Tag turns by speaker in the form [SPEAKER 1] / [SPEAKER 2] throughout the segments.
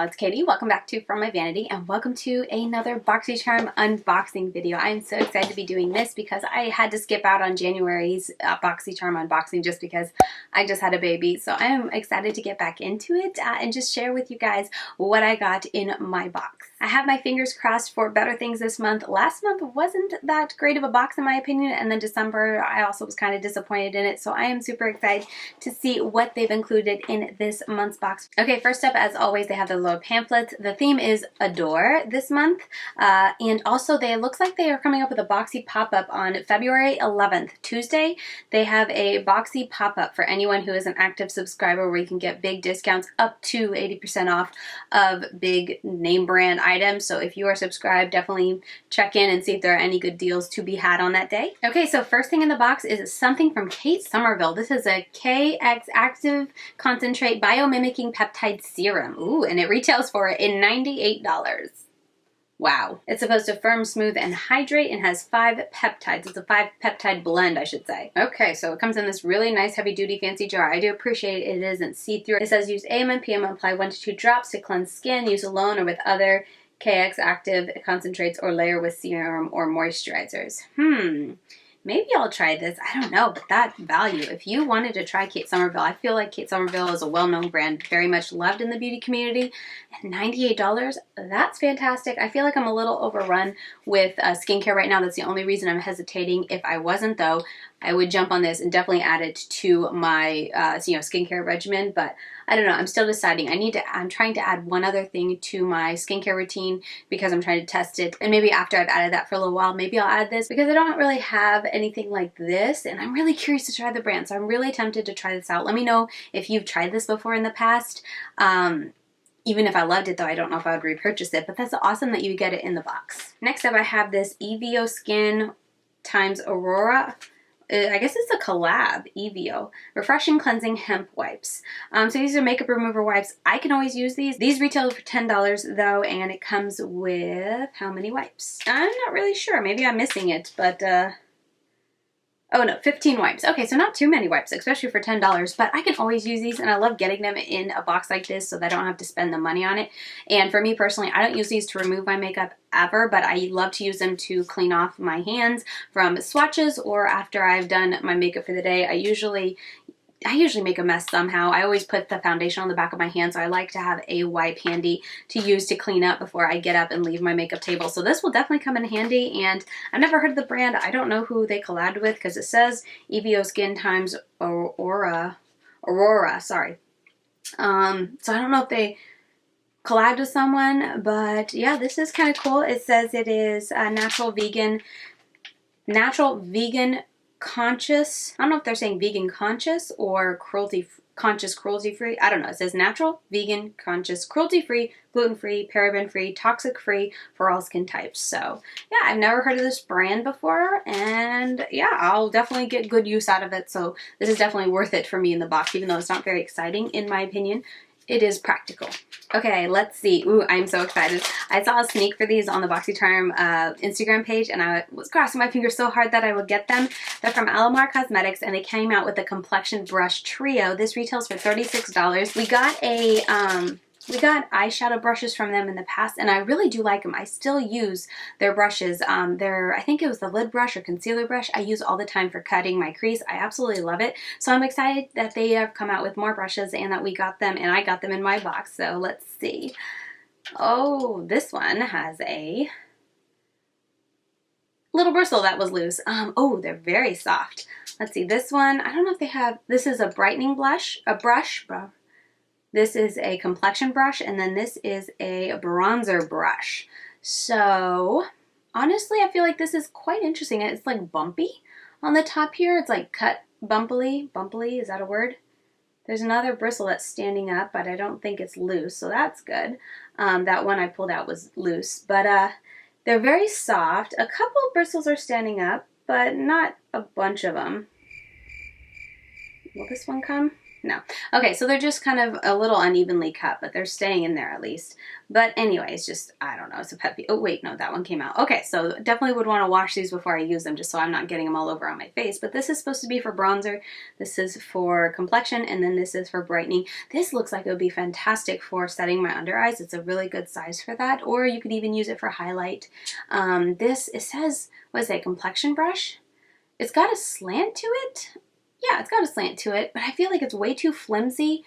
[SPEAKER 1] y'all, it's Katie. Welcome back to From My Vanity and welcome to another Boxycharm unboxing video. I am so excited to be doing this because I had to skip out on January's Boxycharm unboxing just because I just had a baby. So I am excited to get back into it and just share with you guys what I got in my box. I have my fingers crossed for better things this month. Last month wasn't that great of a box in my opinion, and then December I also was kind of disappointed in it. So I am super excited to see what they've included in this month's box. Okay, first up, as always, they have the little pamphlets. The theme is Adore this month, and also it looks like they are coming up with a Boxy pop-up on February 11th, Tuesday. They have a Boxy pop-up for anyone who is an active subscriber where you can get big discounts up to 80% off of big name brand items. So if you are subscribed, definitely check in and see if there are any good deals to be had on that day. Okay, so first thing in the box is something from Somerville. This is a KX Active Concentrate Bio-Mimicking Peptide Serum. Ooh, and it retails for $98. Wow. It's supposed to firm, smooth, and hydrate and has 5 peptides. It's a 5 peptide blend, I should say. Okay, so it comes in this really nice heavy duty fancy jar. I do appreciate it isn't see-through. It says use AM and PM, apply 1 to 2 drops to cleanse skin, use alone or with other KX Active concentrates or layer with serum or moisturizers. Maybe I'll try this. I don't know, but that value. If you wanted to try Kate Somerville, I feel like Kate Somerville is a well-known brand, very much loved in the beauty community. And $98, that's fantastic. I feel like I'm a little overrun with skincare right now. That's the only reason I'm hesitating. If I wasn't, though, I would jump on this and definitely add it to my skincare regimen. But I don't know. I'm still deciding. I'm trying to add one other thing to my skincare routine because I'm trying to test it. And maybe after I've added that for a little while, maybe I'll add this because I don't really have anything like this. And I'm really curious to try the brand. So I'm really tempted to try this out. Let me know if you've tried this before in the past. Even if I loved it, though, I don't know if I would repurchase it. But that's awesome that you get it in the box. Next up, I have this Evo Skin x Aurora. I guess it's a collab, Evio. Refreshing Cleansing Hemp Wipes. So these are makeup remover wipes. I can always use these. These retail for $10 though, and it comes with how many wipes? I'm not really sure. Maybe I'm missing it, but oh no, 15 wipes. Okay, so not too many wipes, especially for $10, but I can always use these and I love getting them in a box like this so that I don't have to spend the money on it. And for me personally, I don't use these to remove my makeup ever, but I love to use them to clean off my hands from swatches or after I've done my makeup for the day. I usually make a mess somehow. I always put the foundation on the back of my hand, so I like to have a wipe handy to use to clean up before I get up and leave my makeup table. So this will definitely come in handy, and I've never heard of the brand. I don't know who they collabed with because it says Evo Skin x Aurora, sorry. So I don't know if they collabed with someone, but yeah, this is kind of cool. It says it is natural vegan conscious. I don't know if they're saying vegan conscious or conscious cruelty free. I don't know. It says natural, vegan, conscious, cruelty free, gluten free, paraben free, toxic free for all skin types. So yeah, I've never heard of this brand before, and yeah, I'll definitely get good use out of it. So this is definitely worth it for me in the box, even though it's not very exciting in my opinion. It is practical. Okay, let's see. Ooh, I'm so excited. I saw a sneak for these on the Boxycharm Instagram page, and I was crossing my fingers so hard that I would get them. They're from Alomar Cosmetics, and they came out with a Complexion brush trio. This retails for $36. We got eyeshadow brushes from them in the past, and I really do like them. I still use their brushes. I think it was the lid brush or concealer brush I use all the time for cutting my crease. I absolutely love it. So I'm excited that they have come out with more brushes and that we got them, and I got them in my box. So let's see. Oh, this one has a little bristle that was loose. Oh, they're very soft. Let's see. This one, I don't know if they have, this is a brightening brush. This is a complexion brush, and then this is a bronzer brush. So honestly, I feel like this is quite interesting. It's like bumpy on the top here. It's like cut bumpily. Bumpily, is that a word? There's another bristle that's standing up, but I don't think it's loose, so that's good. That one I pulled out was loose, but they're very soft. A couple of bristles are standing up, but not a bunch of them. Will this one come? No. Okay, so they're just kind of a little unevenly cut, but they're staying in there at least. But anyways, just, I don't know, it's a pet peeve. Oh, wait, no, that one came out. Okay, so definitely would want to wash these before I use them, just so I'm not getting them all over on my face. But this is supposed to be for bronzer, this is for complexion, and then this is for brightening. This looks like it would be fantastic for setting my under eyes. It's a really good size for that, or you could even use it for highlight. This, it says, what is it, complexion brush? It's got a slant to it. Yeah, it's got a slant to it, but I feel like it's way too flimsy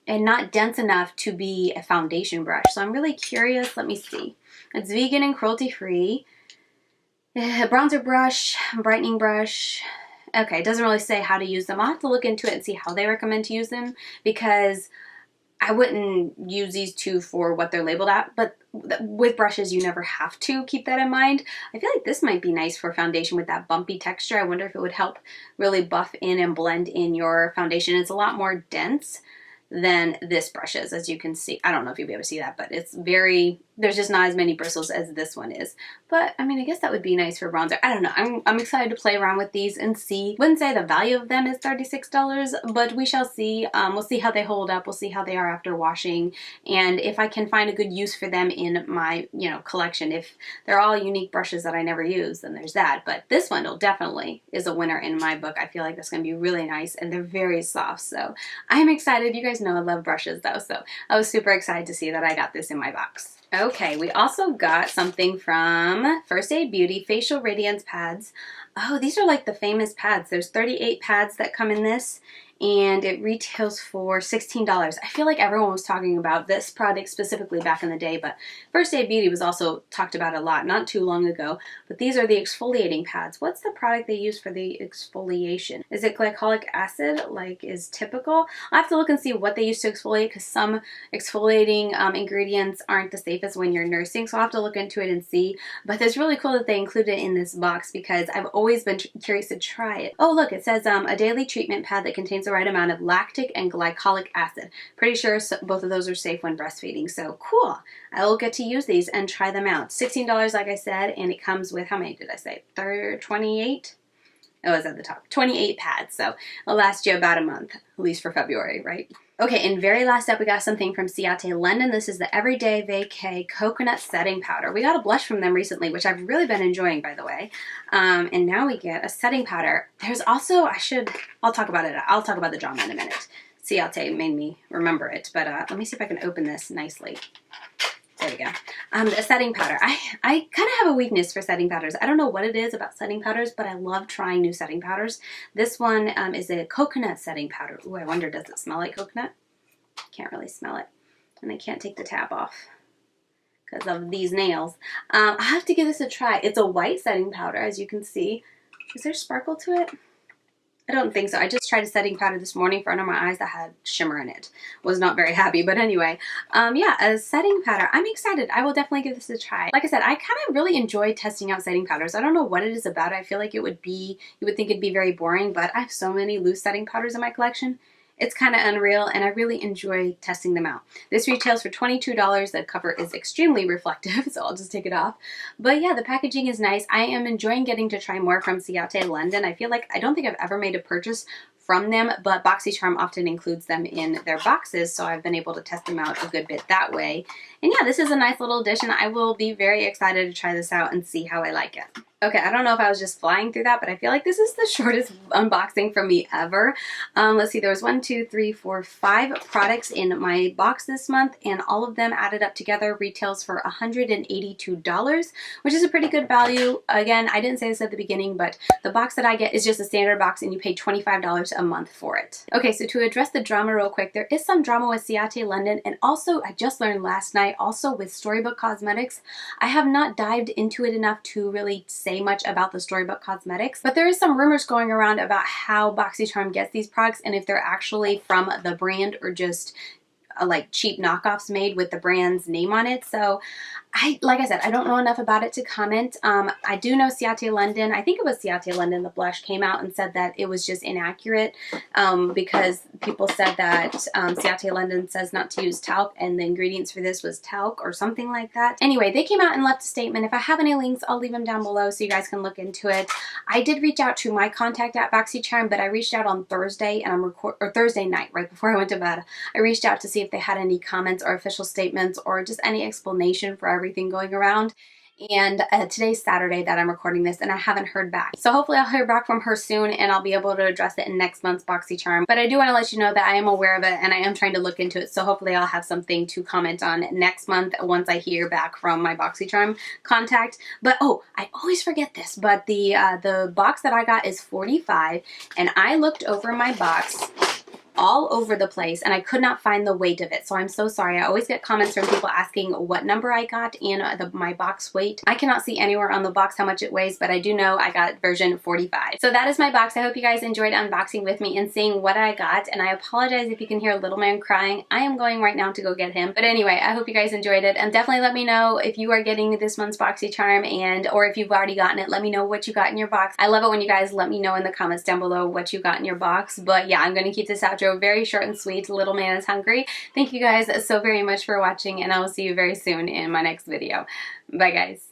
[SPEAKER 1] and not dense enough to be a foundation brush. So I'm really curious. Let me see. It's vegan and cruelty-free. Bronzer brush, brightening brush. Okay, it doesn't really say how to use them. I'll have to look into it and see how they recommend to use them, because I wouldn't use these two for what they're labeled at, but with brushes, you never have to keep that in mind. I feel like this might be nice for foundation with that bumpy texture. I wonder if it would help really buff in and blend in your foundation. It's a lot more dense than this brush is, as you can see. I don't know if you'll be able to see that, but it's very, there's just not as many bristles as this one is. But I mean, I guess that would be nice for bronzer. I don't know. I'm excited to play around with these and see. Wouldn't say the value of them is $36, but we shall see. We'll see how they hold up. We'll see how they are after washing, and if I can find a good use for them in my, you know, collection. If they're all unique brushes that I never use, then there's that. But this one will definitely is a winner in my book. I feel like that's going to be really nice, and they're very soft. So I'm excited. You guys know I love brushes though, so I was super excited to see that I got this in my box. Okay, we also got something from First Aid Beauty, Facial Radiance Pads. Oh, these are like the famous pads. There's 38 pads that come in this, and it retails for $16. I feel like everyone was talking about this product specifically back in the day, but First Aid Beauty was also talked about a lot not too long ago. But these are the exfoliating pads. What's the product they use for the exfoliation? Is it glycolic acid, like is typical? I'll have to look and see what they use to exfoliate, because some exfoliating ingredients aren't the safest when you're nursing, so I'll have to look into it and see. But it's really cool that they include it in this box, because I've always been curious to try it. Oh, look, it says a daily treatment pad that contains the right amount of lactic and glycolic acid. Pretty sure both of those are safe when breastfeeding, so cool. I will get to use these and try them out. $16, like I said, and it comes with, how many did I say? 28? Oh, it's at the top. 28 pads, so it'll last you about a month, at least for February, right? Okay, and very last up, we got something from Ciaté London. This is the Everyday Vacay Coconut Setting Powder. We got a blush from them recently, which I've really been enjoying, by the way. And now we get a setting powder. There's also, I'll talk about it. I'll talk about the drama in a minute. Ciaté made me remember it, but let me see if I can open this nicely. There we go. The setting powder. I kind of have a weakness for setting powders. I don't know what it is about setting powders, but I love trying new setting powders. This one is a coconut setting powder. Ooh, I wonder, does it smell like coconut? Can't really smell it. And I can't take the tab off because of these nails. I'll have to give this a try. It's a white setting powder, as you can see. Is there sparkle to it? I don't think so. I just tried a setting powder this morning for under my eyes that had shimmer in it. Was not very happy, but anyway. Yeah, a setting powder. I'm excited. I will definitely give this a try. Like I said, I kind of really enjoy testing out setting powders. I don't know what it is about it. I feel like it would be, you would think it'd be very boring, but I have so many loose setting powders in my collection. It's kind of unreal, and I really enjoy testing them out. This retails for $22. The cover is extremely reflective, so I'll just take it off. But yeah, the packaging is nice. I am enjoying getting to try more from Ciaté London. I feel like I don't think I've ever made a purchase from them, but Boxycharm often includes them in their boxes, so I've been able to test them out a good bit that way. And yeah, this is a nice little addition. I will be very excited to try this out and see how I like it. Okay, I don't know if I was just flying through that, but I feel like this is the shortest unboxing from me ever. Let's see, there was 5 products in my box this month, and all of them added up together retails for $182, which is a pretty good value. Again, I didn't say this at the beginning, but the box that I get is just a standard box, and you pay $25 a month for it. Okay, so to address the drama real quick, there is some drama with Ciaté London, and also, I just learned last night, also with Storybook Cosmetics. I have not dived into it enough to really say much about the Storybook Cosmetics, but there is some rumors going around about how Boxycharm gets these products and if they're actually from the brand or just like cheap knockoffs made with the brand's name on it. So like I said, I don't know enough about it to comment. I do know Ciaté London, I think it was Ciaté London, the blush, came out and said that it was just inaccurate because people said that Ciaté London says not to use talc and the ingredients for this was talc or something like that. Anyway, they came out and left a statement. If I have any links, I'll leave them down below so you guys can look into it. I did reach out to my contact at Boxycharm, but I reached out on Thursday and Thursday night, right before I went to bed. I reached out to see if they had any comments or official statements or just any explanation for everything going around. And today's Saturday that I'm recording this, and I haven't heard back. So hopefully I'll hear back from her soon and I'll be able to address it in next month's Boxycharm. But I do want to let you know that I am aware of it and I am trying to look into it. So hopefully I'll have something to comment on next month once I hear back from my Boxycharm contact. But oh, I always forget this, but the box that I got is 45, and I looked over my box all over the place and I could not find the weight of it, so I'm so sorry. I always get comments from people asking what number I got and my box weight. I cannot see anywhere on the box how much it weighs, but I do know I got version 45. So that is my box. I hope you guys enjoyed unboxing with me and seeing what I got, and I apologize if you can hear little man crying. I am going right now to go get him. But anyway, I hope you guys enjoyed it, and definitely let me know if you are getting this month's Boxycharm, or if you've already gotten it, let me know what you got in your box. I love it when you guys let me know in the comments down below what you got in your box. But yeah, I'm going to keep this outro very short and sweet. Little man is hungry. Thank you guys so very much for watching, and I will see you very soon in my next video. Bye guys.